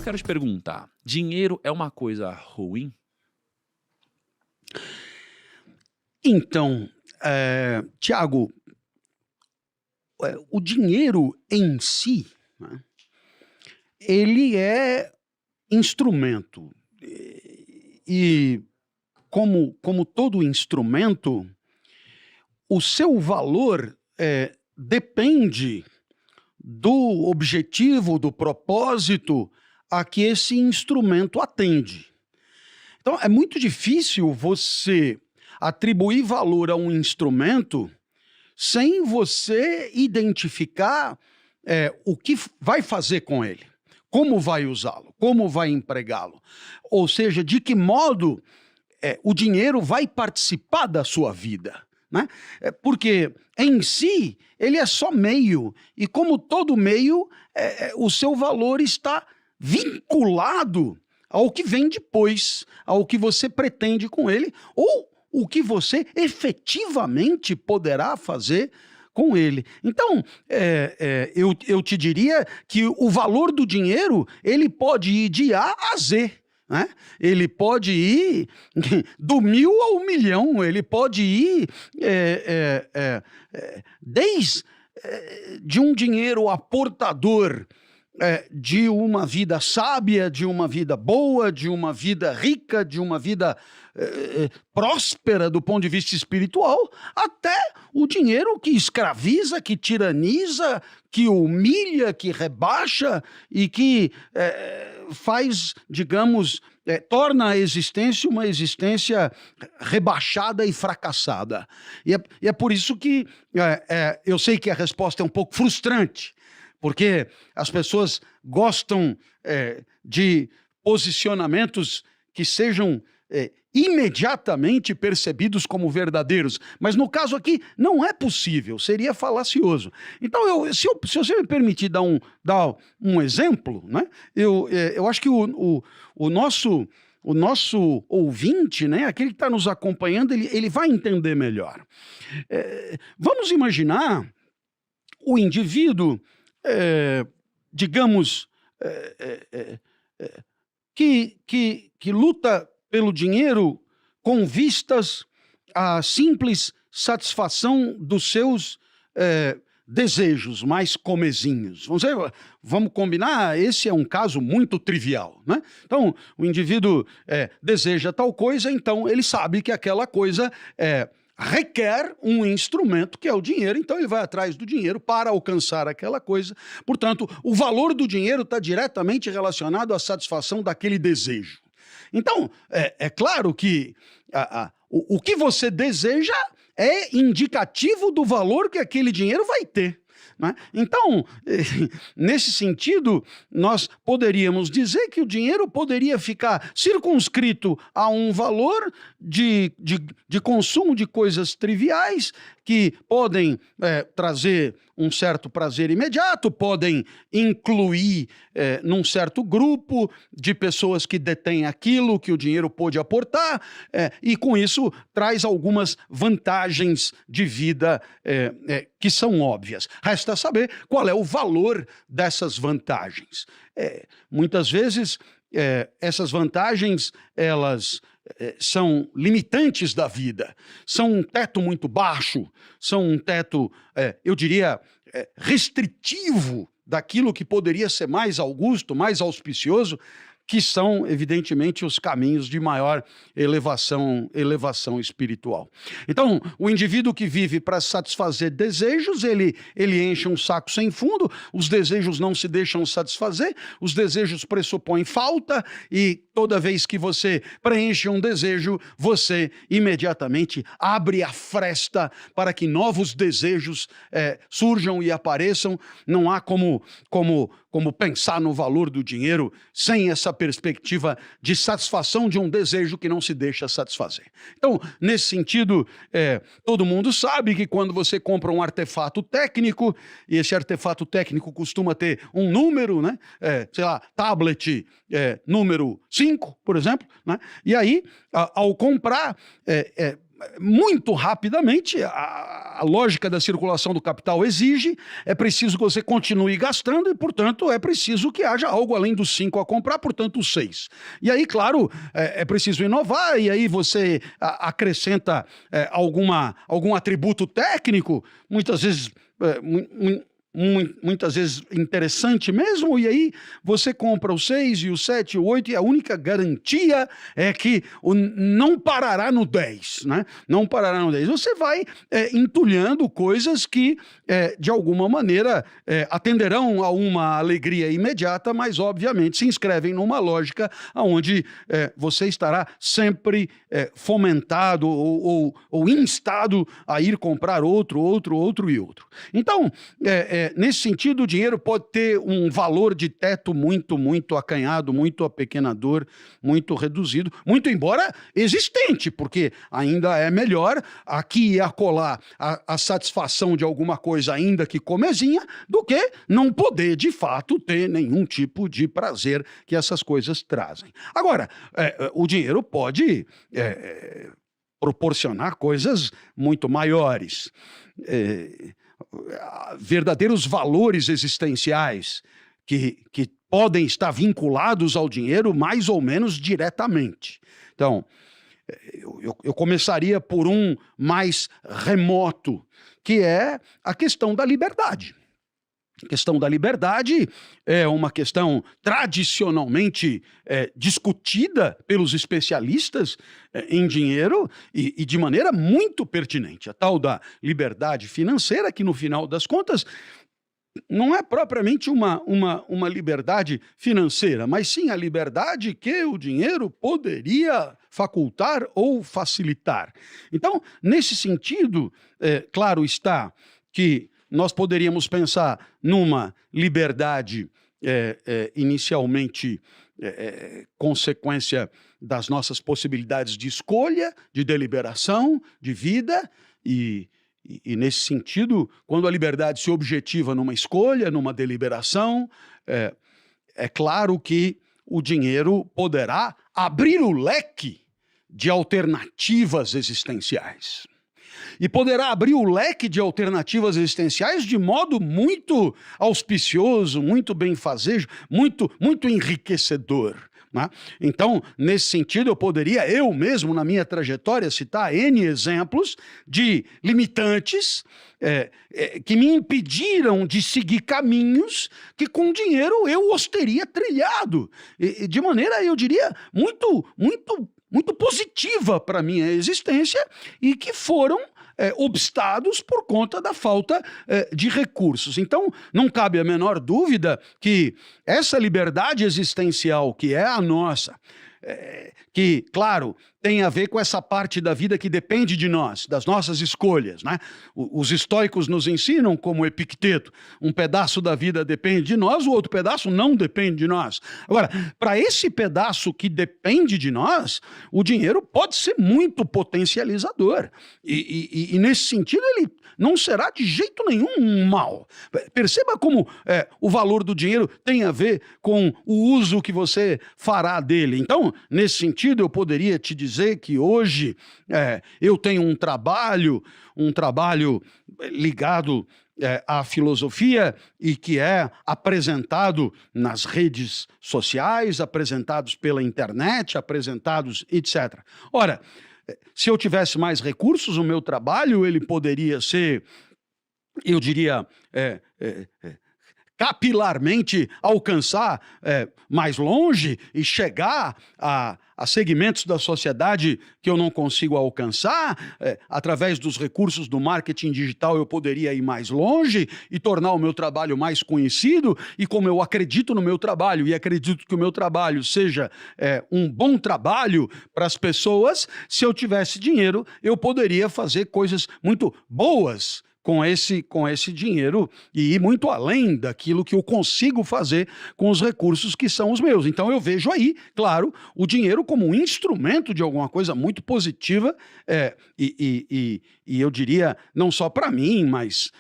eu quero te perguntar, dinheiro é uma coisa ruim? Então, Tiago, o dinheiro em si, né, ele é instrumento. E como todo instrumento, o seu valor depende do objetivo, do propósito a que esse instrumento atende. Então, é muito difícil você atribuir valor a um instrumento sem você identificar o que vai fazer com ele, como vai usá-lo, como vai empregá-lo. Ou seja, de que modo o dinheiro vai participar da sua vida. Né? Porque, em si, ele é só meio, e como todo meio, o seu valor está vinculado ao que vem depois, ao que você pretende com ele, ou o que você efetivamente poderá fazer com ele. Então, eu te diria que o valor do dinheiro, ele pode ir de A a Z. Né? Ele pode ir do 1000 ao 1.000.000, ele pode ir desde de um dinheiro aportador de uma vida sábia, de uma vida boa, de uma vida rica, de uma vida próspera do ponto de vista espiritual, até o dinheiro que escraviza, que tiraniza, que humilha, que rebaixa e que faz, digamos, torna a existência uma existência rebaixada e fracassada. E é por isso que eu sei que a resposta é um pouco frustrante, porque as pessoas gostam de posicionamentos que sejam imediatamente percebidos como verdadeiros. Mas no caso aqui, não é possível, seria falacioso. Então, se você me permitir dar um exemplo, né, eu acho que o nosso ouvinte, né, aquele que está nos acompanhando, ele vai entender melhor. Vamos imaginar o indivíduo, digamos, que luta pelo dinheiro com vistas à simples satisfação dos seus desejos mais comezinhos. Vamos combinar, esse é um caso muito trivial. Né? Então, o indivíduo deseja tal coisa, então ele sabe que aquela coisa requer um instrumento que é o dinheiro, então ele vai atrás do dinheiro para alcançar aquela coisa. Portanto, o valor do dinheiro está diretamente relacionado à satisfação daquele desejo. Então, é claro que o que você deseja é indicativo do valor que aquele dinheiro vai ter. Né? Então, nesse sentido, nós poderíamos dizer que o dinheiro poderia ficar circunscrito a um valor de consumo de coisas triviais que podem trazer um certo prazer imediato, podem incluir num certo grupo de pessoas que detêm aquilo que o dinheiro pôde aportar, e com isso traz algumas vantagens de vida que são óbvias. Resta saber qual é o valor dessas vantagens. Muitas vezes essas vantagens, elas são limitantes da vida, são um teto muito baixo, são um teto, eu diria, restritivo daquilo que poderia ser mais augusto, mais auspicioso, que são, evidentemente, os caminhos de maior elevação espiritual. Então, o indivíduo que vive para satisfazer desejos, ele enche um saco sem fundo, os desejos não se deixam satisfazer, os desejos pressupõem falta, e toda vez que você preenche um desejo, você imediatamente abre a fresta para que novos desejos surjam e apareçam. Não há como pensar no valor do dinheiro sem essa perspectiva de satisfação de um desejo que não se deixa satisfazer. Então, nesse sentido, todo mundo sabe que quando você compra um artefato técnico, e esse artefato técnico costuma ter um número, né? Sei lá, tablet número 5, por exemplo, né? E aí, ao comprar, muito rapidamente, a lógica da circulação do capital exige, é preciso que você continue gastando e, portanto, é preciso que haja algo além dos 5 a comprar, portanto, os 6. E aí, claro, é preciso inovar, e aí você acrescenta algum atributo técnico, muitas vezes muitas vezes interessante mesmo, e aí você compra o 6 e o 7 e o 8 e a única garantia é que não parará no 10, né? Não parará no 10. Você vai entulhando coisas que, de alguma maneira, atenderão a uma alegria imediata, mas, obviamente, se inscrevem numa lógica onde você estará sempre fomentado ou instado a ir comprar outro e outro. Então, nesse sentido, o dinheiro pode ter um valor de teto muito, muito acanhado, muito apequenador, muito reduzido, muito embora existente, porque ainda é melhor aqui e acolá a satisfação de alguma coisa, ainda que comezinha, do que não poder, de fato, ter nenhum tipo de prazer que essas coisas trazem. Agora, o dinheiro pode proporcionar coisas muito maiores. Verdadeiros valores existenciais que podem estar vinculados ao dinheiro mais ou menos diretamente. Então, eu começaria por um mais remoto, que é a questão da liberdade. A questão da liberdade é uma questão tradicionalmente discutida pelos especialistas em dinheiro e de maneira muito pertinente. A tal da liberdade financeira, que no final das contas não é propriamente uma liberdade financeira, mas sim a liberdade que o dinheiro poderia facultar ou facilitar. Então, nesse sentido, claro está que nós poderíamos pensar numa liberdade inicialmente consequência das nossas possibilidades de escolha, de deliberação, de vida, e nesse sentido, quando a liberdade se objetiva numa escolha, numa deliberação, é claro que o dinheiro poderá abrir o leque de alternativas existenciais. E poderá abrir o leque de alternativas existenciais de modo muito auspicioso, muito benfazejo, muito enriquecedor, né? Então, nesse sentido, eu poderia, eu mesmo, na minha trajetória, citar N exemplos de limitantes que me impediram de seguir caminhos que com dinheiro eu os teria trilhado. De maneira, eu diria, muito positiva para a minha existência e que foram obstados por conta da falta de recursos. Então, não cabe a menor dúvida que essa liberdade existencial que é a nossa, que, claro, tem a ver com essa parte da vida que depende de nós, das nossas escolhas, né? Os estoicos nos ensinam, como Epicteto, um pedaço da vida depende de nós, o outro pedaço não depende de nós. Agora, para esse pedaço que depende de nós, o dinheiro pode ser muito potencializador. E nesse sentido, ele não será de jeito nenhum um mal. Perceba como o valor do dinheiro tem a ver com o uso que você fará dele. Então, nesse sentido, eu poderia te dizer que hoje eu tenho um trabalho ligado à filosofia e que é apresentado nas redes sociais, apresentados pela internet, apresentados, etc. Ora, se eu tivesse mais recursos, o meu trabalho ele poderia ser, eu diria, capilarmente alcançar mais longe e chegar a segmentos da sociedade que eu não consigo alcançar. Através dos recursos do marketing digital eu poderia ir mais longe e tornar o meu trabalho mais conhecido, e como eu acredito no meu trabalho e acredito que o meu trabalho seja um bom trabalho para as pessoas, se eu tivesse dinheiro eu poderia fazer coisas muito boas com esse dinheiro e ir muito além daquilo que eu consigo fazer com os recursos que são os meus. Então eu vejo aí, claro, o dinheiro como um instrumento de alguma coisa muito positiva e eu diria, não só para mim, mas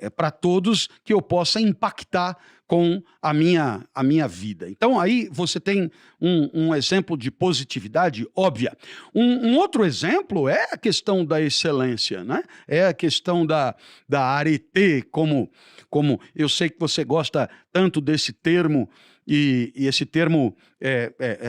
É para todos que eu possa impactar com a minha vida. Então, aí você tem um exemplo de positividade óbvia. Um outro exemplo é a questão da excelência, né? É a questão da arete, como eu sei que você gosta tanto desse termo, e esse termo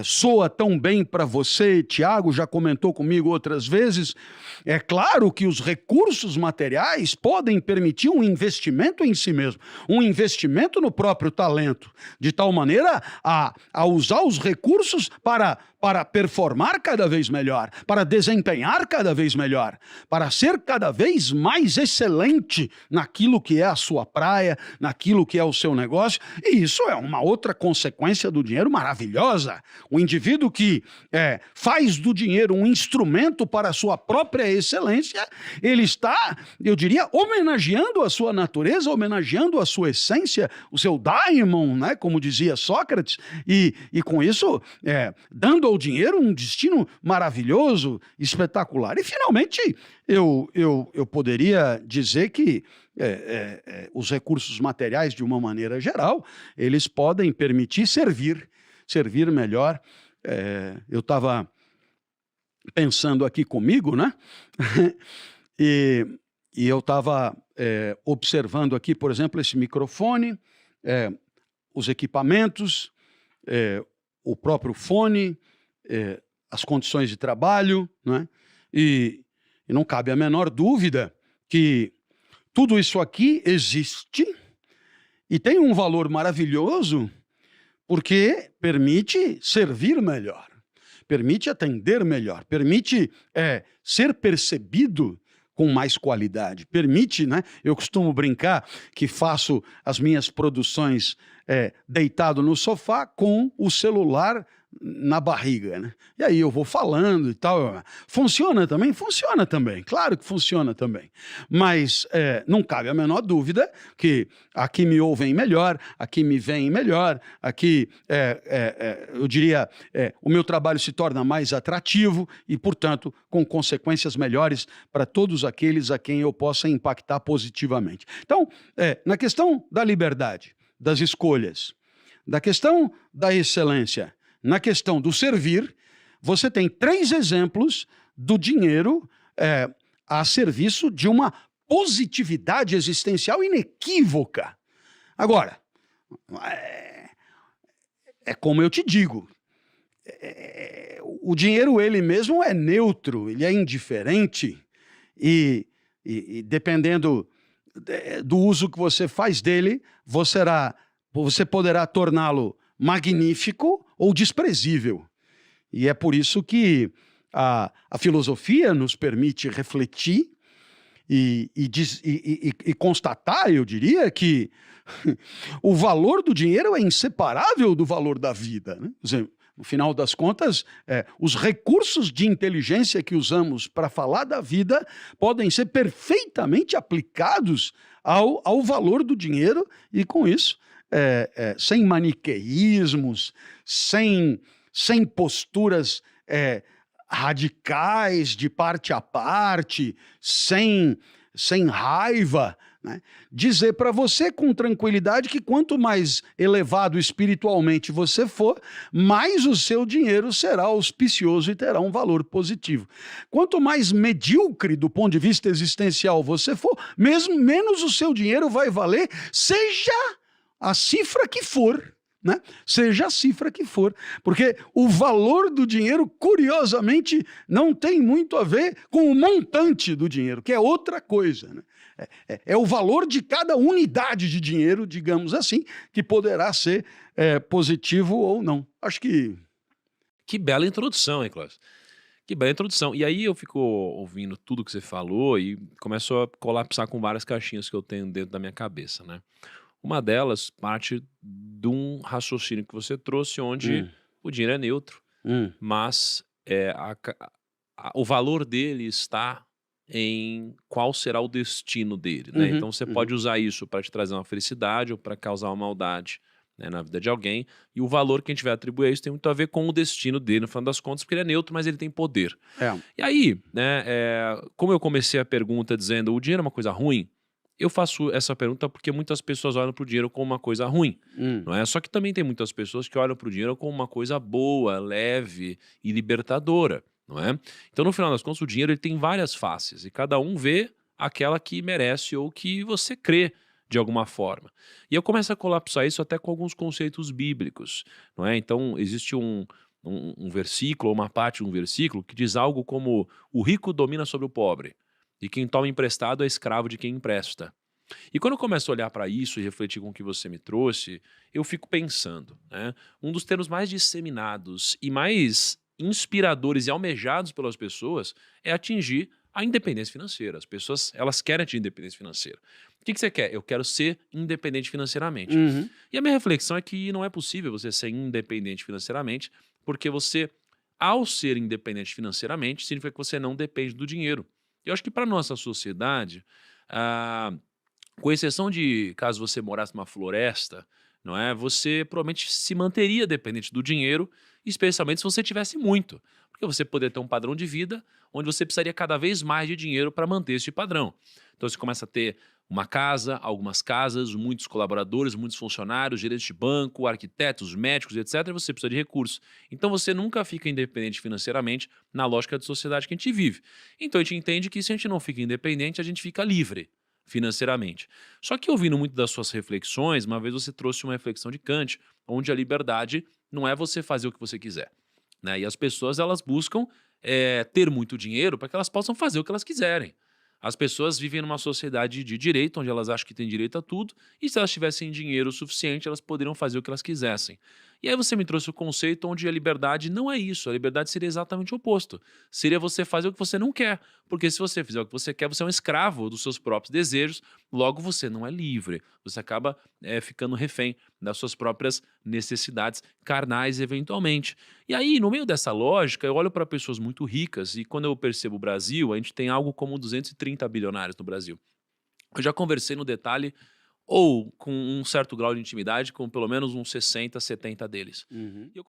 soa tão bem para você. Tiago já comentou comigo outras vezes. É claro que os recursos materiais podem permitir um investimento em si mesmo, um investimento no próprio talento, de tal maneira a usar os recursos para performar cada vez melhor, para desempenhar cada vez melhor, para ser cada vez mais excelente naquilo que é a sua praia, naquilo que é o seu negócio. E isso é uma outra consequência do dinheiro maravilhosa. O indivíduo que faz do dinheiro um instrumento para a sua própria excelência, ele está, eu diria, homenageando a sua natureza, homenageando a sua essência, o seu daimon, né, como dizia Sócrates, e com isso dando ao dinheiro um destino maravilhoso, espetacular. E finalmente eu poderia dizer que os recursos materiais, de uma maneira geral, eles podem permitir servir melhor. Eu estava pensando aqui comigo, né? e eu estava observando aqui, por exemplo, esse microfone, os equipamentos, o próprio fone, as condições de trabalho, né? E não cabe a menor dúvida que tudo isso aqui existe e tem um valor maravilhoso, porque permite servir melhor, permite atender melhor, permite ser percebido com mais qualidade, permite, né? Eu costumo brincar que faço as minhas produções deitado no sofá com o celular na barriga, né? E aí eu vou falando e tal. Funciona também? Funciona também, claro que funciona também. Mas não cabe a menor dúvida que aqui me ouvem melhor, aqui me veem melhor, aqui eu diria, o meu trabalho se torna mais atrativo e, portanto, com consequências melhores para todos aqueles a quem eu possa impactar positivamente. Então, na questão da liberdade, das escolhas, da questão da excelência, na questão do servir, você tem 3 exemplos do dinheiro a serviço de uma positividade existencial inequívoca. Agora, como eu te digo, o dinheiro ele mesmo é neutro, ele é indiferente e dependendo do uso que você faz dele, você poderá torná-lo magnífico ou desprezível. E é por isso que a filosofia nos permite refletir e constatar, eu diria, que o valor do dinheiro é inseparável do valor da vida, né? Quer dizer, no final das contas, os recursos de inteligência que usamos para falar da vida podem ser perfeitamente aplicados ao valor do dinheiro e, com isso, sem maniqueísmos, sem posturas radicais de parte a parte, sem raiva, né? Dizer para você com tranquilidade que quanto mais elevado espiritualmente você for, mais o seu dinheiro será auspicioso e terá um valor positivo. Quanto mais medíocre do ponto de vista existencial você for, menos o seu dinheiro vai valer, seja a cifra que for, né? Seja a cifra que for, porque o valor do dinheiro, curiosamente, não tem muito a ver com o montante do dinheiro, que é outra coisa, né? É o valor de cada unidade de dinheiro, digamos assim, que poderá ser positivo ou não. Acho que... Que bela introdução, hein, Cláudio? Que bela introdução. E aí eu fico ouvindo tudo que você falou e começo a colapsar com várias caixinhas que eu tenho dentro da minha cabeça, né? Uma delas parte de um raciocínio que você trouxe, onde o dinheiro é neutro, mas o valor dele está em qual será o destino dele, né? Então você pode usar isso para te trazer uma felicidade ou para causar uma maldade, né, na vida de alguém, e o valor que a gente vai atribuir a isso tem muito a ver com o destino dele, no final das contas, porque ele é neutro, mas ele tem poder. E aí, né, como eu comecei a pergunta dizendo o dinheiro é uma coisa ruim, Eu faço essa pergunta porque muitas pessoas olham para o dinheiro como uma coisa ruim, Hum. não é? Só que também tem muitas pessoas que olham para o dinheiro como uma coisa boa, leve e libertadora, não é? Então, no final das contas, o dinheiro ele tem várias faces e cada um vê aquela que merece ou que você crê de alguma forma. E eu começo a colapsar isso até com alguns conceitos bíblicos, não é? Então, existe um versículo, ou uma parte de um versículo que diz algo como: o rico domina sobre o pobre, e quem toma emprestado é escravo de quem empresta. E quando eu começo a olhar para isso e refletir com o que você me trouxe, eu fico pensando, né? Um dos termos mais disseminados e mais inspiradores e almejados pelas pessoas é atingir a independência financeira. As pessoas, elas querem atingir independência financeira. O que que você quer? Eu quero ser independente financeiramente. Uhum. E a minha reflexão é que não é possível você ser independente financeiramente, porque você, ao ser independente financeiramente, significa que você não depende do dinheiro. Eu acho que para nossa sociedade, ah, com exceção de caso você morasse numa floresta, não é? Você provavelmente se manteria dependente do dinheiro, especialmente se você tivesse muito. Porque você poderia ter um padrão de vida onde você precisaria cada vez mais de dinheiro para manter esse padrão. Então você começa a ter uma casa, algumas casas, muitos colaboradores, muitos funcionários, gerentes de banco, arquitetos, médicos, etc. E você precisa de recursos. Então você nunca fica independente financeiramente na lógica de sociedade que a gente vive. Então a gente entende que se a gente não fica independente, a gente fica livre financeiramente. Só que ouvindo muito das suas reflexões, uma vez você trouxe uma reflexão de Kant, onde a liberdade não é você fazer o que você quiser, né? E as pessoas elas buscam ter muito dinheiro para que elas possam fazer o que elas quiserem. As pessoas vivem numa sociedade de direito, onde elas acham que têm direito a tudo, e se elas tivessem dinheiro suficiente, elas poderiam fazer o que elas quisessem. E aí você me trouxe o conceito onde a liberdade não é isso, a liberdade seria exatamente o oposto. Seria você fazer o que você não quer, porque se você fizer o que você quer, você é um escravo dos seus próprios desejos, logo você não é livre, você acaba ficando refém das suas próprias necessidades carnais eventualmente. E aí, no meio dessa lógica, eu olho para pessoas muito ricas e quando eu percebo o Brasil, a gente tem algo como 230 bilionários no Brasil. Eu já conversei no detalhe ou com um certo grau de intimidade com pelo menos uns 60, 70 deles. Uhum. E eu